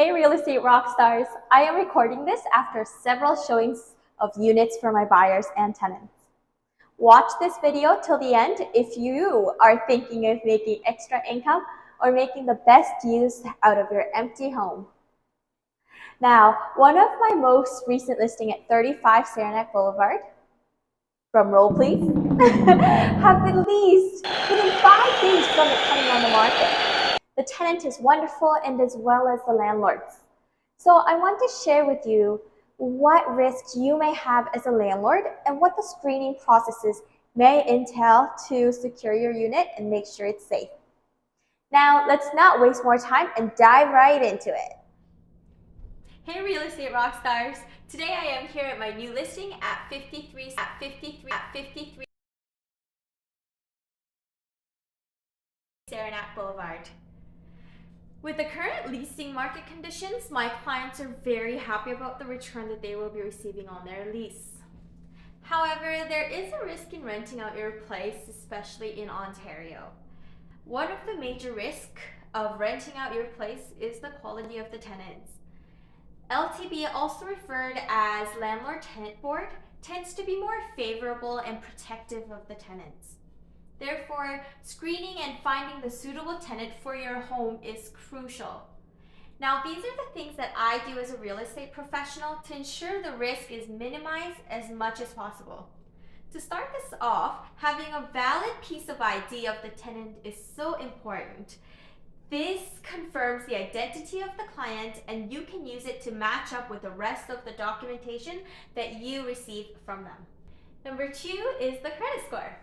Hey real estate rock stars, I am recording this after several showings of units for my buyers and tenants. Watch this video till the end if you are thinking of making extra income or making the best use out of your empty home. Now, one of my most recent listing at 35 Saranac Boulevard, drum roll please, have been leased within 5 days from it coming on the market. The tenant is wonderful and as well as the landlords. So I want to share with you what risks you may have as a landlord and what the screening processes may entail to secure your unit and make sure it's safe. Now, let's not waste more time and dive right into it. Hey real estate rock stars! Today I am here at my new listing at 53 Saranac Boulevard. With the current leasing market conditions, my clients are very happy about the return that they will be receiving on their lease. However, there is a risk in renting out your place, especially in Ontario. One of the major risks of renting out your place is the quality of the tenants. LTB, also referred as landlord-tenant board, tends to be more favorable and protective of the tenants. Therefore, screening and finding the suitable tenant for your home is crucial. Now, these are the things that I do as a real estate professional to ensure the risk is minimized as much as possible. To start this off, having a valid piece of ID of the tenant is so important. This confirms the identity of the client and you can use it to match up with the rest of the documentation that you receive from them. Number 2 is the credit score.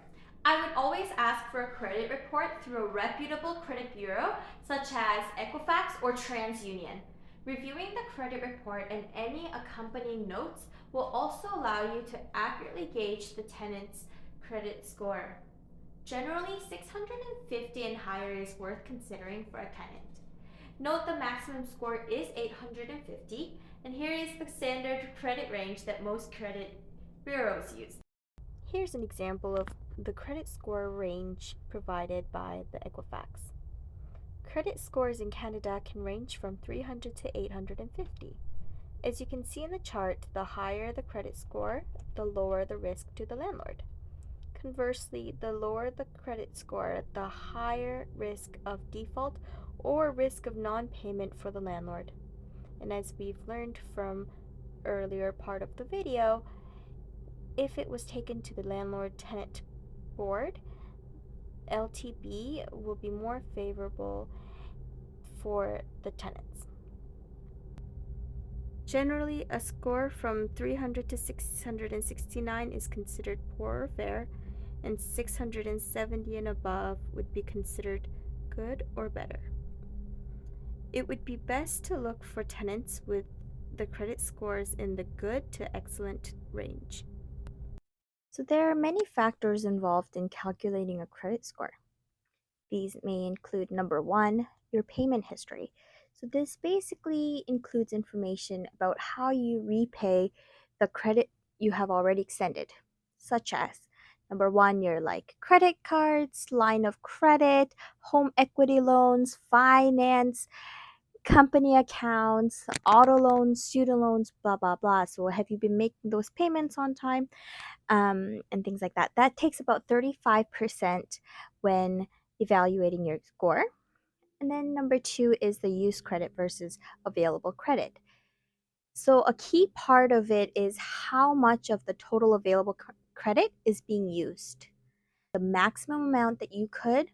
I would always ask for a credit report through a reputable credit bureau such as Equifax or TransUnion. Reviewing the credit report and any accompanying notes will also allow you to accurately gauge the tenant's credit score. Generally, 650 and higher is worth considering for a tenant. Note the maximum score is 850, and here is the standard credit range that most credit bureaus use. Here's an example of the credit score range provided by the Equifax. Credit scores in Canada can range from 300 to 850. As you can see in the chart, the higher the credit score, the lower the risk to the landlord. Conversely, the lower the credit score, the higher risk of default or risk of non-payment for the landlord. And as we've learned from earlier part of the video, if it was taken to the landlord-tenant board, LTB will be more favorable for the tenants. Generally, a score from 300 to 669 is considered poor or fair, and 670 and above would be considered good or better. It would be best to look for tenants with the credit scores in the good to excellent range. So there are many factors involved in calculating a credit score. These may include number 1, your payment history. So this basically includes information about how you repay the credit you have already extended, such as number 1, your credit cards, line of credit, home equity loans, finance, company accounts, auto loans, student loans, blah, blah, blah. So have you been making those payments on time? And things like that. That takes about 35% when evaluating your score. And then number 2 is the use credit versus available credit. So a key part of it is how much of the total available credit is being used. The maximum amount that you could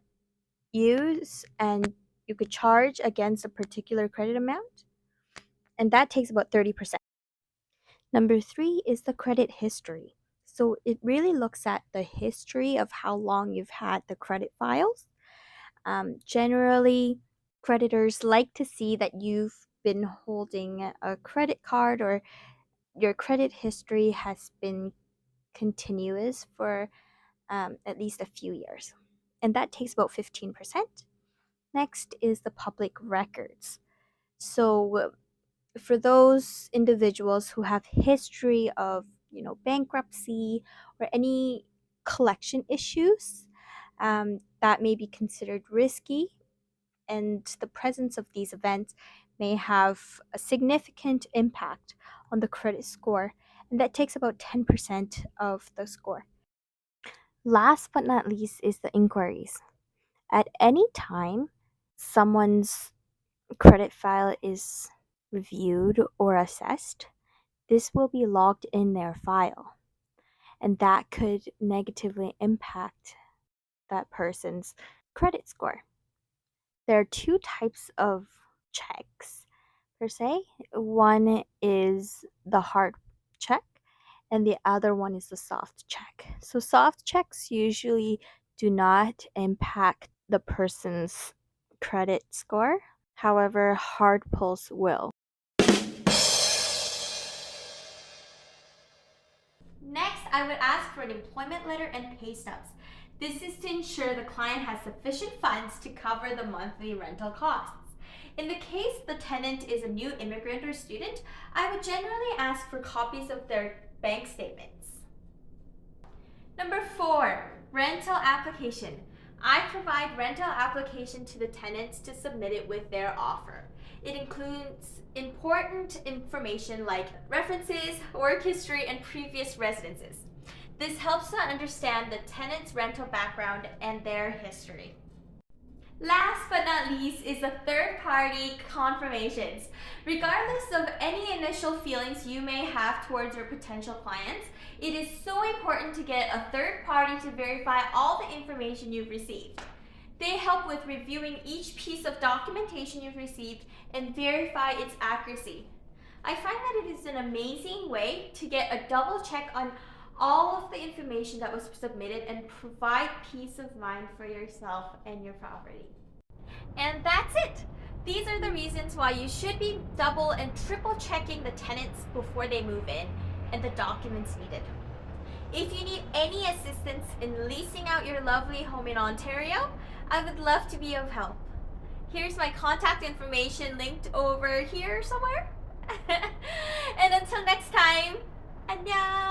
use and you could charge against a particular credit amount, and that takes about 30%. Number 3 is the credit history. So it really looks at the history of how long you've had the credit files. Generally, creditors like to see that you've been holding a credit card or your credit history has been continuous for at least a few years. And that takes about 15%. Next is the public records. So for those individuals who have history of bankruptcy or any collection issues, that may be considered risky, and the presence of these events may have a significant impact on the credit score, and that takes about 10% of the score. Last but not least is the inquiries. At any time someone's credit file is reviewed or assessed, this will be logged in their file, and that could negatively impact that person's credit score. There are two types of checks per se. One is the hard check, and the other one is the soft check. So, soft checks usually do not impact the person's credit score. However, hard pulls will. Next, I would ask for an employment letter and pay stubs. This is to ensure the client has sufficient funds to cover the monthly rental costs. In the case the tenant is a new immigrant or student, I would generally ask for copies of their bank statements. Number 4, rental application. I provide rental application to the tenants to submit it with their offer. It includes important information like references, work history, and previous residences. This helps to understand the tenant's rental background and their history. Last but not least is the third-party confirmations. Regardless of any initial feelings you may have towards your potential clients, it is so important to get a third party to verify all the information you've received. They help with reviewing each piece of documentation you've received and verify its accuracy. I find that it is an amazing way to get a double check on all of the information that was submitted and provide peace of mind for yourself and your property. And that's it. These are the reasons why you should be double and triple checking the tenants before they move in and the documents needed. If you need any assistance in leasing out your lovely home in Ontario, I would love to be of help. Here's my contact information linked over here somewhere. And until next time, annyeong!